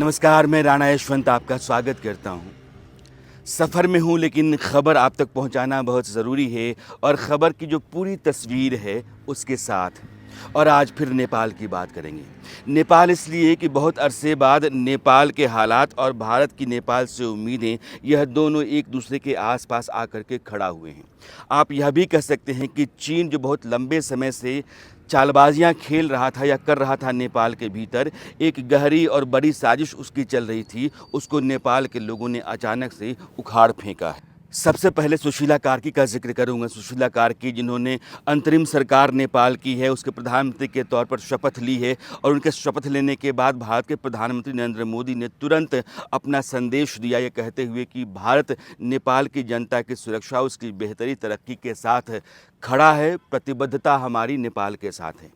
नमस्कार, मैं राणा यशवंत आपका स्वागत करता हूँ। सफ़र में हूँ लेकिन ख़बर आप तक पहुँचाना बहुत ज़रूरी है और ख़बर की जो पूरी तस्वीर है उसके साथ। और आज फिर नेपाल की बात करेंगे। नेपाल इसलिए कि बहुत अरसे बाद नेपाल के हालात और भारत की नेपाल से उम्मीदें, यह दोनों एक दूसरे के आसपास आकर के खड़ा हुए हैं। आप यह भी कह सकते हैं कि चीन जो बहुत लंबे समय से चालबाजियां खेल रहा था या कर रहा था नेपाल के भीतर, एक गहरी और बड़ी साजिश उसकी चल रही थी, उसको नेपाल के लोगों ने अचानक से उखाड़ फेंका है। सबसे पहले सुशीला कार्की का जिक्र करूंगा। सुशीला कार्की जिन्होंने अंतरिम सरकार नेपाल की है, उसके प्रधानमंत्री के तौर पर शपथ ली है और उनके शपथ लेने के बाद भारत के प्रधानमंत्री नरेंद्र मोदी ने तुरंत अपना संदेश दिया, ये कहते हुए कि भारत नेपाल की जनता की सुरक्षा, उसकी बेहतरी तरक्की के साथ खड़ा है, प्रतिबद्धता हमारी नेपाल के साथ है।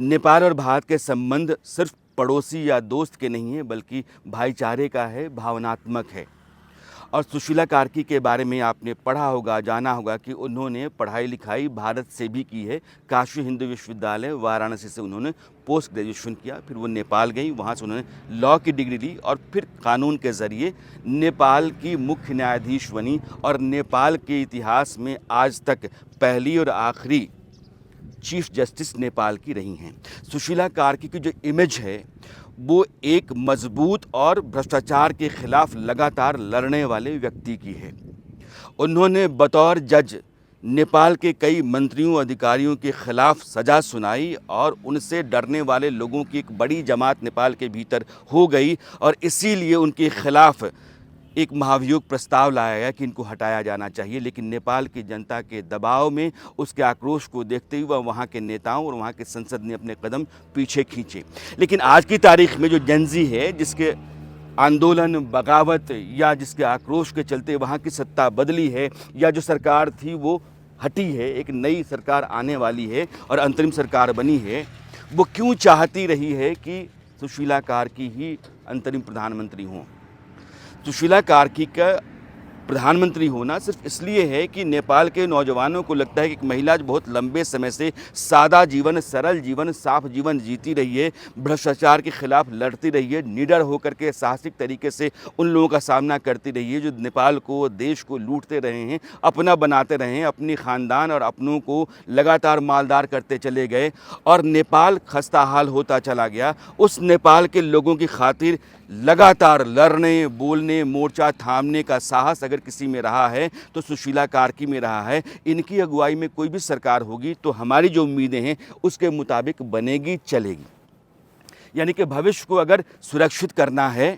नेपाल और भारत के संबंध सिर्फ पड़ोसी या दोस्त के नहीं है बल्कि भाईचारे का है, भावनात्मक है। और सुशीला कार्की के बारे में आपने पढ़ा होगा, जाना होगा कि उन्होंने पढ़ाई लिखाई भारत से भी की है। काशी हिंदू विश्वविद्यालय वाराणसी से उन्होंने पोस्ट ग्रेजुएशन किया, फिर वो नेपाल गई, वहाँ से उन्होंने लॉ की डिग्री ली और फिर कानून के ज़रिए नेपाल की मुख्य न्यायाधीश बनी और नेपाल के इतिहास में आज तक पहली और आखिरी चीफ जस्टिस नेपाल की रही हैं। सुशीला कार्की की जो इमेज है वो एक मजबूत और भ्रष्टाचार के खिलाफ लगातार लड़ने वाले व्यक्ति की है। उन्होंने बतौर जज नेपाल के कई मंत्रियों अधिकारियों के खिलाफ सज़ा सुनाई और उनसे डरने वाले लोगों की एक बड़ी जमात नेपाल के भीतर हो गई और इसीलिए उनके खिलाफ एक महाभियोग प्रस्ताव लाया गया कि इनको हटाया जाना चाहिए। लेकिन नेपाल की जनता के दबाव में, उसके आक्रोश को देखते हुए वहाँ के नेताओं और वहाँ के संसद ने अपने कदम पीछे खींचे। लेकिन आज की तारीख में जो जेनजी है, जिसके आंदोलन, बगावत या जिसके आक्रोश के चलते वहाँ की सत्ता बदली है या जो सरकार थी वो हटी है, एक नई सरकार आने वाली है और अंतरिम सरकार बनी है, वो क्यों चाहती रही है कि सुशीला कार्की ही अंतरिम प्रधानमंत्री हों। सुशीला कार्की का प्रधानमंत्री होना सिर्फ इसलिए है कि नेपाल के नौजवानों को लगता है कि एक महिला जो बहुत लंबे समय से सादा जीवन, सरल जीवन, साफ जीवन जीती रही है, भ्रष्टाचार के खिलाफ लड़ती रही है, निडर होकर के साहसिक तरीके से उन लोगों का सामना करती रही है जो नेपाल को, देश को लूटते रहे हैं, अपना बनाते रहे हैं, अपनी ख़ानदान और अपनों को लगातार मालदार करते चले गए और नेपाल खस्ता हाल होता चला गया। उस नेपाल के लोगों की खातिर लगातार लड़ने, बोलने, मोर्चा थामने का साहस अगर किसी में रहा है तो सुशीला कार्की में रहा है। इनकी अगुवाई में कोई भी सरकार होगी तो हमारी जो उम्मीदें हैं उसके मुताबिक बनेगी, चलेगी। यानी कि भविष्य को अगर सुरक्षित करना है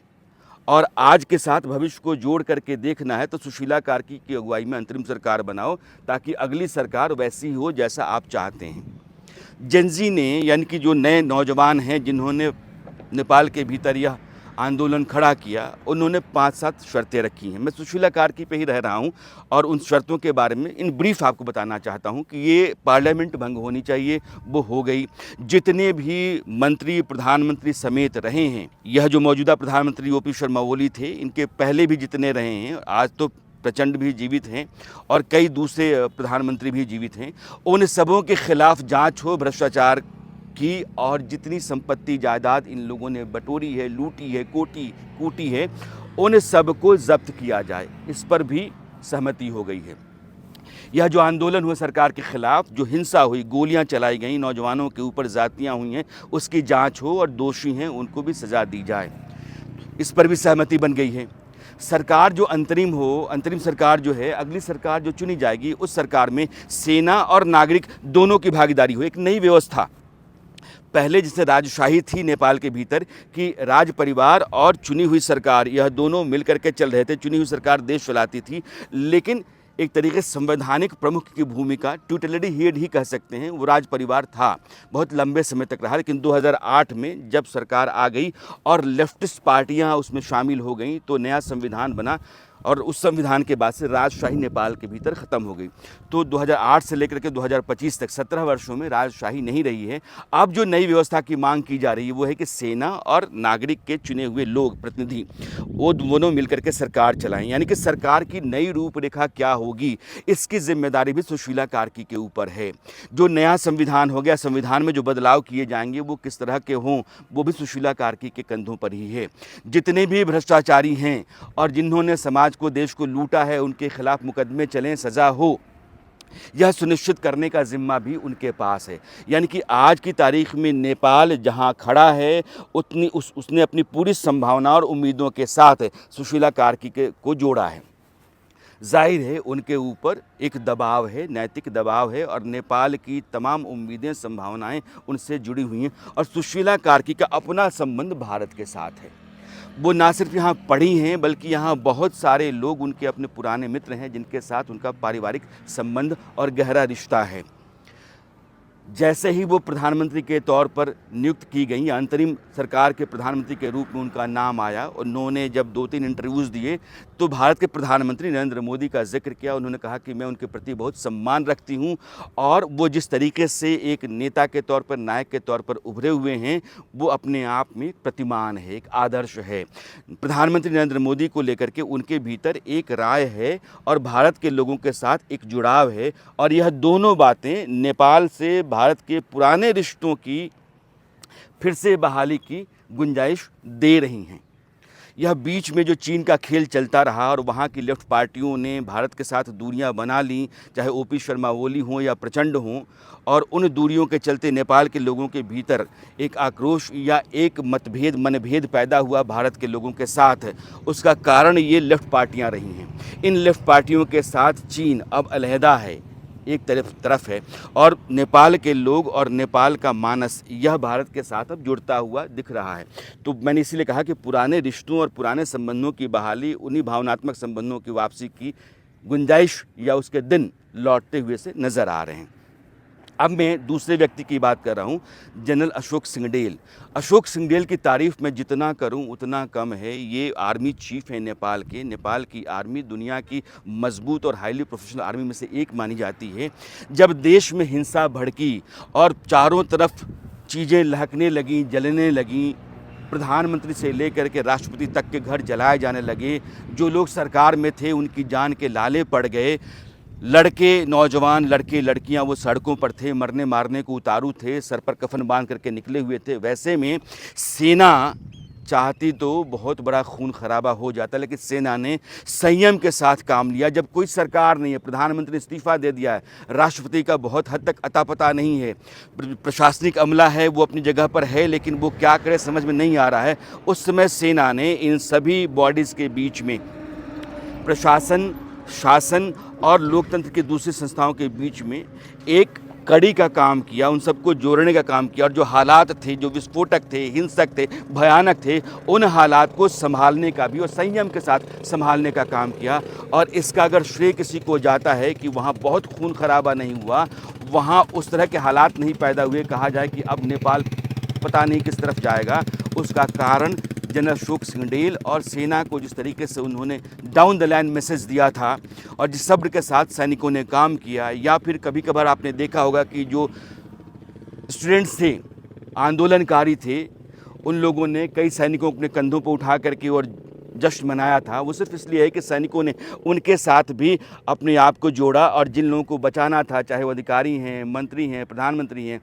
और आज के साथ भविष्य को जोड़ करके देखना है तो सुशीला कार्की की अगुवाई में अंतरिम सरकार बनाओ ताकि अगली सरकार वैसी हो जैसा आप चाहते हैं। जेनजी ने, यानी कि जो नए नौजवान हैं जिन्होंने नेपाल के भीतर यह आंदोलन खड़ा किया, उन्होंने 5-7 शर्तें रखी हैं। मैं सुशीला कार्की पे ही रह रहा हूं और उन शर्तों के बारे में इन ब्रीफ आपको बताना चाहता हूं कि ये पार्लियामेंट भंग होनी चाहिए, वो हो गई। जितने भी मंत्री प्रधानमंत्री समेत रहे हैं, यह जो मौजूदा प्रधानमंत्री ओपी शर्मा ओली थे, इनके पहले भी जितने रहे हैं, आज तो प्रचंड भी जीवित हैं और कई दूसरे प्रधानमंत्री भी जीवित हैं, उन सबों के खिलाफ जाँच हो भ्रष्टाचार की और जितनी संपत्ति जायदाद इन लोगों ने बटोरी है, लूटी है, कूटी है, उन सबको जब्त किया जाए। इस पर भी सहमति हो गई है। यह जो आंदोलन हुआ सरकार के खिलाफ, जो हिंसा हुई, गोलियां चलाई गई, नौजवानों के ऊपर ज़्यादतियां हुई हैं, उसकी जांच हो और दोषी हैं उनको भी सज़ा दी जाए। इस पर भी सहमति बन गई है। सरकार जो अंतरिम हो, अंतरिम सरकार जो है, अगली सरकार जो चुनी जाएगी उस सरकार में सेना और नागरिक दोनों की भागीदारी हो। एक नई व्यवस्था, पहले जिसे राजशाही थी नेपाल के भीतर कि राज परिवार और चुनी हुई सरकार, यह दोनों मिलकर के चल रहे थे। चुनी हुई सरकार देश चलाती थी, लेकिन एक तरीके से संवैधानिक प्रमुख की भूमिका, ट्यूटलरी हेड ही कह सकते हैं, वो राज परिवार था, बहुत लंबे समय तक रहा। लेकिन 2008 में जब सरकार आ गई और लेफ्टिस्ट पार्टियां उसमें शामिल हो गई तो नया संविधान बना और उस संविधान के बाद से राजशाही नेपाल के भीतर ख़त्म हो गई। तो 2008 से लेकर के 2025 तक 17 वर्षों में राजशाही नहीं रही है। अब जो नई व्यवस्था की मांग की जा रही है वो है कि सेना और नागरिक के चुने हुए लोग, प्रतिनिधि, वो दोनों मिलकर के सरकार चलाएं। यानी कि सरकार की नई रूपरेखा क्या होगी, इसकी जिम्मेदारी भी सुशीला कार्की के ऊपर है। जो नया संविधान हो गया, संविधान में जो बदलाव किए जाएंगे वो किस तरह के हों, वो भी सुशीला कार्की के कंधों पर ही है। जितने भी भ्रष्टाचारी हैं और जिन्होंने समाज को, देश को लूटा है, उनके खिलाफ मुकदमे चलें, सज़ा हो, यह सुनिश्चित करने का जिम्मा भी उनके पास है। यानी कि आज की तारीख में नेपाल जहां खड़ा है उसने अपनी पूरी संभावना और उम्मीदों के साथ सुशीला कार्की को जोड़ा है। जाहिर है उनके ऊपर एक दबाव है, नैतिक दबाव है, और नेपाल की तमाम उम्मीदें, संभावनाएं उनसे जुड़ी हुई हैं। और सुशीला कार्की का अपना संबंध भारत के साथ है। वो ना सिर्फ यहाँ पढ़ी हैं बल्कि यहाँ बहुत सारे लोग उनके अपने पुराने मित्र हैं जिनके साथ उनका पारिवारिक संबंध और गहरा रिश्ता है। जैसे ही वो प्रधानमंत्री के तौर पर नियुक्त की गई, अंतरिम सरकार के प्रधानमंत्री के रूप में उनका नाम आया, उन्होंने जब 2-3 इंटरव्यूज़ दिए तो भारत के प्रधानमंत्री नरेंद्र मोदी का जिक्र किया। उन्होंने कहा कि मैं उनके प्रति बहुत सम्मान रखती हूं और वो जिस तरीके से एक नेता के तौर पर, नायक के तौर पर उभरे हुए हैं, वो अपने आप में प्रतिमान है, एक आदर्श है। प्रधानमंत्री नरेंद्र मोदी को लेकर के उनके भीतर एक राय है और भारत के लोगों के साथ एक जुड़ाव है, और यह दोनों बातें नेपाल से भारत के पुराने रिश्तों की फिर से बहाली की गुंजाइश दे रही हैं। यह बीच में जो चीन का खेल चलता रहा और वहाँ की लेफ्ट पार्टियों ने भारत के साथ दूरियां बना लीं, चाहे ओपी शर्मा ओली हों या प्रचंड हों, और उन दूरियों के चलते नेपाल के लोगों के भीतर एक आक्रोश या एक मतभेद, मनभेद पैदा हुआ भारत के लोगों के साथ। उसका कारण ये लेफ्ट पार्टियां रही हैं। इन लेफ्ट पार्टियों के साथ चीन अब अलहदा है, एक तरफ है, और नेपाल के लोग और नेपाल का मानस यह भारत के साथ अब जुड़ता हुआ दिख रहा है। तो मैंने इसीलिए कहा कि पुराने रिश्तों और पुराने संबंधों की बहाली, उन्हीं भावनात्मक संबंधों की वापसी की गुंजाइश या उसके दिन लौटते हुए से नज़र आ रहे हैं। अब मैं दूसरे व्यक्ति की बात कर रहा हूँ, जनरल अशोक सिंगडेल। अशोक सिंगडेल की तारीफ़ मैं जितना करूँ उतना कम है। ये आर्मी चीफ हैं नेपाल के। नेपाल की आर्मी दुनिया की मजबूत और हाईली प्रोफेशनल आर्मी में से एक मानी जाती है। जब देश में हिंसा भड़की और चारों तरफ चीज़ें लहकने लगीं, जलने लगीं, प्रधानमंत्री से लेकर के राष्ट्रपति तक के घर जलाए जाने लगे, जो लोग सरकार में थे उनकी जान के लाले पड़ गए, लड़के, नौजवान लड़के लड़कियां वो सड़कों पर थे, मरने मारने को उतारू थे, सर पर कफन बांध करके निकले हुए थे। वैसे में सेना चाहती तो बहुत बड़ा खून खराबा हो जाता, लेकिन सेना ने संयम के साथ काम लिया। जब कोई सरकार नहीं है, प्रधानमंत्री ने इस्तीफा दे दिया है, राष्ट्रपति का बहुत हद तक अता पता नहीं है, प्रशासनिक अमला है वो अपनी जगह पर है, लेकिन वो क्या करे समझ में नहीं आ रहा है, उस समय सेना ने इन सभी बॉडीज़ के बीच में, प्रशासन, शासन और लोकतंत्र की दूसरी संस्थाओं के बीच में एक कड़ी का काम किया, उन सबको जोड़ने का काम किया। और जो हालात थे, जो विस्फोटक थे, हिंसक थे, भयानक थे, उन हालात को संभालने का भी और संयम के साथ संभालने का काम किया। और इसका अगर श्रेय किसी को जाता है कि वहाँ बहुत खून खराबा नहीं हुआ, वहाँ उस तरह के हालात नहीं पैदा हुए, कहा जाए कि अब नेपाल पता नहीं किस तरफ जाएगा, उसका कारण जनरल अशोक सिंगडेल और सेना को जिस तरीके से उन्होंने डाउन द लाइन मैसेज दिया था और जिस सब्र के साथ सैनिकों ने काम किया। या फिर कभी कभार आपने देखा होगा कि जो स्टूडेंट्स थे, आंदोलनकारी थे, उन लोगों ने कई सैनिकों को अपने कंधों पर उठा करके और जश्न मनाया था। वो सिर्फ इसलिए है कि सैनिकों ने उनके साथ भी अपने आप को जोड़ा और जिन लोगों को बचाना था, चाहे वो अधिकारी हैं, मंत्री हैं, प्रधानमंत्री हैं,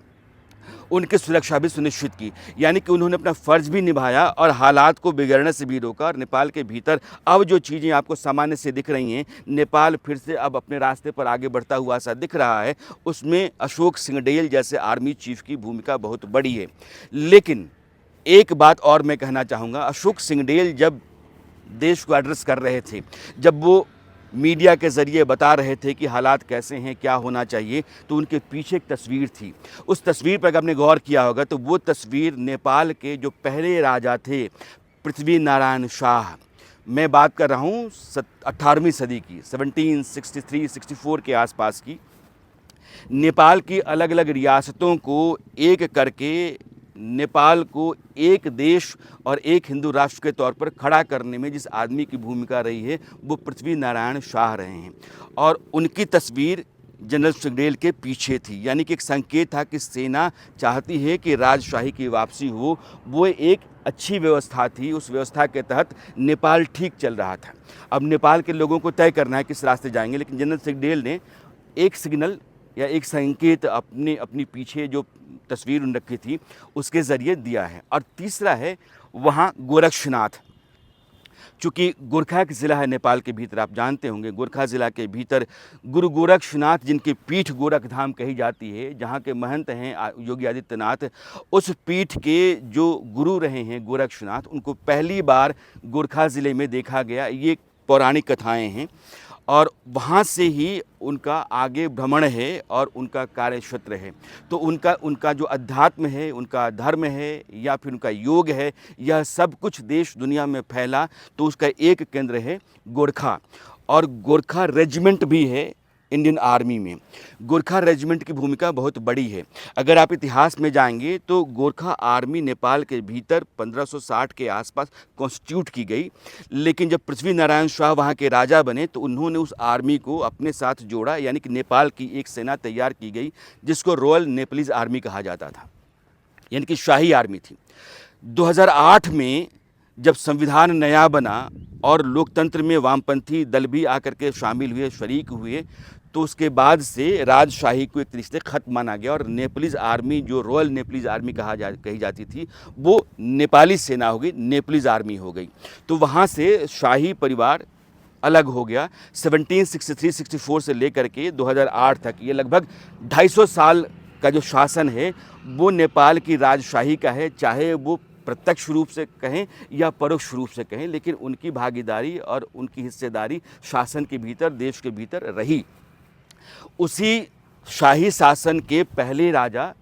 उनकी सुरक्षा भी सुनिश्चित की। यानी कि उन्होंने अपना फ़र्ज़ भी निभाया और हालात को बिगड़ने से भी रोका। और नेपाल के भीतर अब जो चीज़ें आपको सामान्य से दिख रही हैं, नेपाल फिर से अब अपने रास्ते पर आगे बढ़ता हुआ सा दिख रहा है। उसमें अशोक सिंगडेल जैसे आर्मी चीफ की भूमिका बहुत बड़ी है। लेकिन एक बात और मैं कहना चाहूँगा, अशोक सिंगडेल जब देश को एड्रेस कर रहे थे, जब वो मीडिया के ज़रिए बता रहे थे कि हालात कैसे हैं, क्या होना चाहिए, तो उनके पीछे एक तस्वीर थी। उस तस्वीर पर अगर आपने गौर किया होगा तो वो तस्वीर नेपाल के जो पहले राजा थे, पृथ्वी नारायण शाह, मैं बात कर रहा हूँ 18वीं सदी की, 1763-64 के आसपास की, नेपाल की अलग अलग रियासतों को एक करके नेपाल को एक देश और एक हिंदू राष्ट्र के तौर पर खड़ा करने में जिस आदमी की भूमिका रही है वो पृथ्वी नारायण शाह रहे हैं। और उनकी तस्वीर जनरल सुखदेव के पीछे थी, यानी कि एक संकेत था कि सेना चाहती है कि राजशाही की वापसी हो। वो एक अच्छी व्यवस्था थी, उस व्यवस्था के तहत नेपाल ठीक चल रहा था। अब नेपाल के लोगों को तय करना है किस रास्ते जाएंगे, लेकिन जनरल सुखदेव ने एक सिग्नल या एक संकेत अपनी पीछे जो तस्वीर उन रखी थी उसके ज़रिए दिया है। और तीसरा है वहाँ गोरक्षनाथ, चूँकि गोरखा एक ज़िला है नेपाल के भीतर, आप जानते होंगे गोरखा ज़िला के भीतर गुरु गोरक्षनाथ, जिनकी पीठ गोरखधाम कही जाती है, जहाँ के महंत हैं योगी आदित्यनाथ, उस पीठ के जो गुरु रहे हैं गोरक्षनाथ, उनको पहली बार गोरखा ज़िले में देखा गया। ये पौराणिक कथाएँ हैं और वहाँ से ही उनका आगे भ्रमण है और उनका कार्यक्षेत्र है। तो उनका जो अध्यात्म है, उनका धर्म है या फिर उनका योग है, यह सब कुछ देश दुनिया में फैला। तो उसका एक केंद्र है गोरखा, और गोरखा रेजिमेंट भी है इंडियन आर्मी में। गोरखा रेजिमेंट की भूमिका बहुत बड़ी है। अगर आप इतिहास में जाएंगे तो गोरखा आर्मी नेपाल के भीतर 1560 के आसपास कॉन्स्टिट्यूट की गई, लेकिन जब पृथ्वी नारायण शाह वहाँ के राजा बने तो उन्होंने उस आर्मी को अपने साथ जोड़ा, यानी कि नेपाल की एक सेना तैयार की गई जिसको रॉयल नेपालीज आर्मी कहा जाता था, यानी कि शाही आर्मी थी। 2008 में जब संविधान नया बना और लोकतंत्र में वामपंथी दल भी आकर के शामिल हुए, शरीक हुए, तो उसके बाद से राजशाही को एक तरीके से ख़त्म माना गया और नेपालीज आर्मी, जो रॉयल नेपालीज आर्मी कही जाती थी, वो नेपाली सेना हो गई, नेपालीज आर्मी हो गई। तो वहाँ से शाही परिवार अलग हो गया। 1763-64 से लेकर के 2008 तक ये लगभग 250 साल का जो शासन है वो नेपाल की राजशाही का है, चाहे वो प्रत्यक्ष रूप से कहें या परोक्ष रूप से कहें, लेकिन उनकी भागीदारी और उनकी हिस्सेदारी शासन के भीतर, देश के भीतर रही। उसी शाही शासन के पहले राजा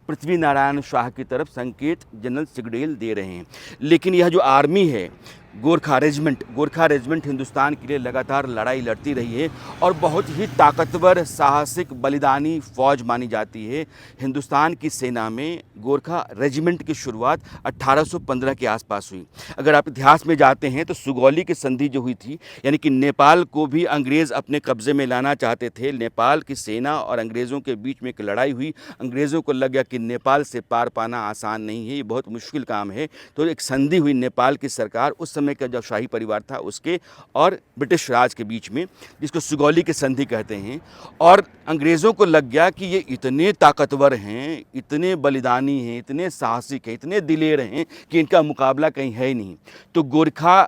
पृथ्वी नारायण शाह की तरफ संकेत जनरल सुखदेव दे रहे हैं। लेकिन यह जो आर्मी है गोरखा रेजिमेंट हिंदुस्तान के लिए लगातार लड़ाई लड़ती रही है और बहुत ही ताकतवर, साहसिक, बलिदानी फौज मानी जाती है। हिंदुस्तान की सेना में गोरखा रेजिमेंट की शुरुआत 1815 के आसपास हुई। अगर आप इतिहास में जाते हैं तो सुगौली की संधि जो हुई थी, यानी कि नेपाल को भी अंग्रेज़ अपने कब्ज़े में लाना चाहते थे। नेपाल की सेना और अंग्रेज़ों के बीच में एक लड़ाई हुई। अंग्रेज़ों को लग गया कि नेपाल से पार पाना आसान नहीं है, ये बहुत मुश्किल काम है। तो एक संधि हुई नेपाल की सरकार, उस समय का जो शाही परिवार था उसके और ब्रिटिश राज के बीच में, जिसको सुगौली की संधि कहते हैं। और अंग्रेज़ों को लग गया कि ये इतने ताकतवर हैं, इतने बलिदानी हैं, इतने साहसिक हैं, इतने दिलेर हैं कि इनका मुकाबला कहीं है ही नहीं। तो गोरखा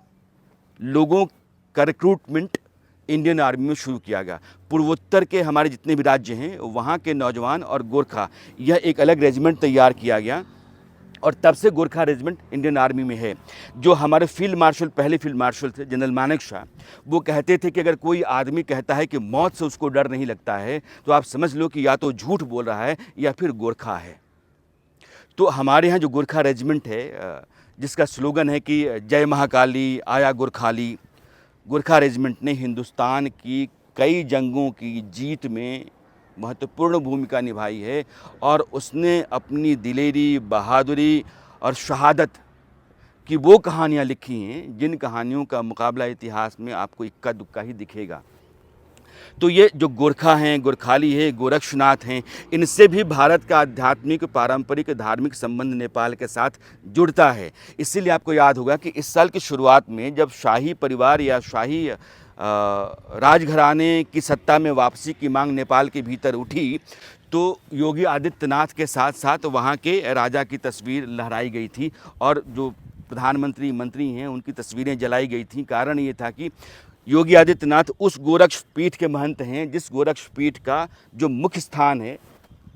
लोगों का रिक्रूटमेंट इंडियन आर्मी में शुरू किया गया। पूर्वोत्तर के हमारे जितने भी राज्य हैं वहाँ के नौजवान और गोरखा, यह एक अलग रेजिमेंट तैयार किया गया और तब से गोरखा रेजिमेंट इंडियन आर्मी में है। जो हमारे फील्ड मार्शल, पहले फील्ड मार्शल थे जनरल मानेकशॉ, वो कहते थे कि अगर कोई आदमी कहता है कि मौत से उसको डर नहीं लगता है तो आप समझ लो कि या तो झूठ बोल रहा है या फिर गोरखा है। तो हमारे यहाँ जो गोरखा रेजिमेंट है, जिसका स्लोगन है कि जय महाकाली आया गोरखाली, गोरखा रेजिमेंट ने हिंदुस्तान की कई जंगों की जीत में महत्वपूर्ण भूमिका निभाई है और उसने अपनी दिलेरी, बहादुरी और शहादत की वो कहानियाँ लिखी हैं जिन कहानियों का मुकाबला इतिहास में आपको इक्का दुक्का ही दिखेगा। तो ये जो गोरखा हैं, गोरखाली है, गोरक्षनाथ हैं, इनसे भी भारत का आध्यात्मिक, पारंपरिक, धार्मिक संबंध नेपाल के साथ जुड़ता है। इसीलिए आपको याद होगा कि इस साल की शुरुआत में जब शाही परिवार या शाही राजघराने की सत्ता में वापसी की मांग नेपाल के भीतर उठी तो योगी आदित्यनाथ के साथ साथ वहाँ के राजा की तस्वीर लहराई गई थी और जो प्रधानमंत्री, मंत्री हैं उनकी तस्वीरें जलाई गई थी। कारण ये था कि योगी आदित्यनाथ उस गोरक्ष पीठ के महंत हैं जिस गोरक्ष पीठ का जो मुख्य स्थान है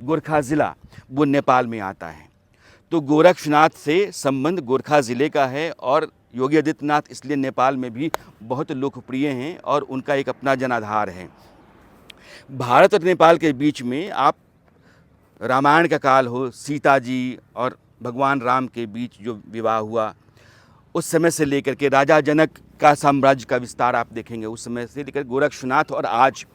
गोरखा ज़िला, वो नेपाल में आता है। तो गोरक्षनाथ से संबंध गोरखा ज़िले का है और योगी आदित्यनाथ इसलिए नेपाल में भी बहुत लोकप्रिय हैं और उनका एक अपना जनाधार है। भारत और नेपाल के बीच में आप रामायण का काल हो, सीता जी और भगवान राम के बीच जो विवाह हुआ, उस समय से लेकर के राजा जनक का साम्राज्य का विस्तार आप देखेंगे। उस समय से लेकर गोरक्षनाथ और आज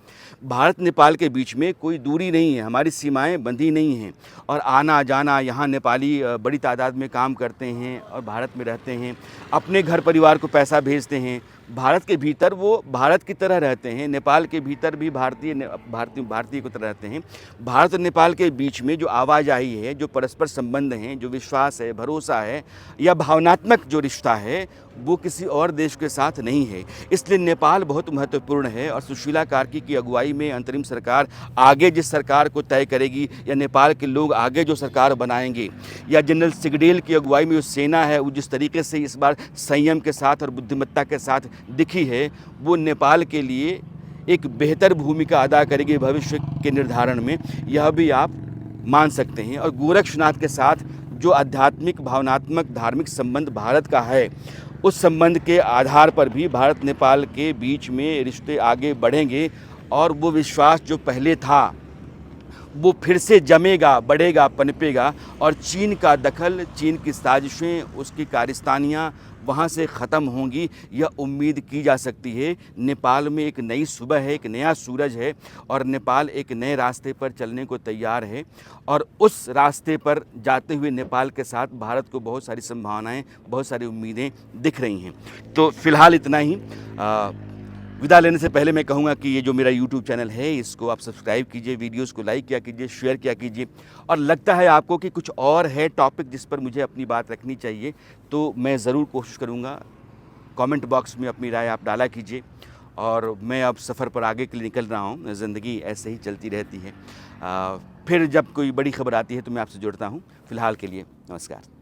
भारत नेपाल के बीच में कोई दूरी नहीं है, हमारी सीमाएं बंधी नहीं हैं और आना जाना, यहाँ नेपाली बड़ी तादाद में काम करते हैं और भारत में रहते हैं, अपने घर परिवार को पैसा भेजते हैं। भारत के भीतर वो भारत की तरह रहते हैं, नेपाल के भीतर भी भारतीय की तरह रहते हैं। भारत और नेपाल के बीच में जो आवाजाही है, जो परस्पर संबंध हैं, जो विश्वास है, भरोसा है या भावनात्मक जो रिश्ता है, वो किसी और देश के साथ नहीं है। इसलिए नेपाल बहुत महत्वपूर्ण है और सुशीला कार्की की अगुवाई में अंतरिम सरकार आगे जिस सरकार को तय करेगी या नेपाल के लोग आगे जो सरकार बनाएंगे या जनरल सिगडेल की अगुवाई में जो सेना है वो जिस तरीके से इस बार संयम के साथ और बुद्धिमत्ता के साथ दिखी है, वो नेपाल के लिए एक बेहतर भूमिका अदा करेगी भविष्य के निर्धारण में, यह भी आप मान सकते हैं। और गोरक्षनाथ के साथ जो आध्यात्मिक, भावनात्मक, धार्मिक संबंध भारत का है, उस संबंध के आधार पर भी भारत नेपाल के बीच में रिश्ते आगे बढ़ेंगे और वो विश्वास जो पहले था वो फिर से जमेगा, बढ़ेगा, पनपेगा और चीन का दखल, चीन की साजिशें, उसकी कारस्तानियाँ वहाँ से ख़त्म होंगी, यह उम्मीद की जा सकती है। नेपाल में एक नई सुबह है, एक नया सूरज है और नेपाल एक नए रास्ते पर चलने को तैयार है और उस रास्ते पर जाते हुए नेपाल के साथ भारत को बहुत सारी संभावनाएं, बहुत सारी उम्मीदें दिख रही हैं। तो फ़िलहाल इतना ही। विदा लेने से पहले मैं कहूँगा कि ये जो मेरा YouTube चैनल है, इसको आप सब्सक्राइब कीजिए, वीडियोस को लाइक किया कीजिए, शेयर किया कीजिए और लगता है आपको कि कुछ और है टॉपिक जिस पर मुझे अपनी बात रखनी चाहिए, तो मैं ज़रूर कोशिश करूँगा। कमेंट बॉक्स में अपनी राय आप डाला कीजिए और मैं अब सफ़र पर आगे के लिए निकल रहा हूँ। ज़िंदगी ऐसे ही चलती रहती है। फिर जब कोई बड़ी खबर आती है तो मैं आपसे जुड़ता हूँ। फ़िलहाल के लिए नमस्कार।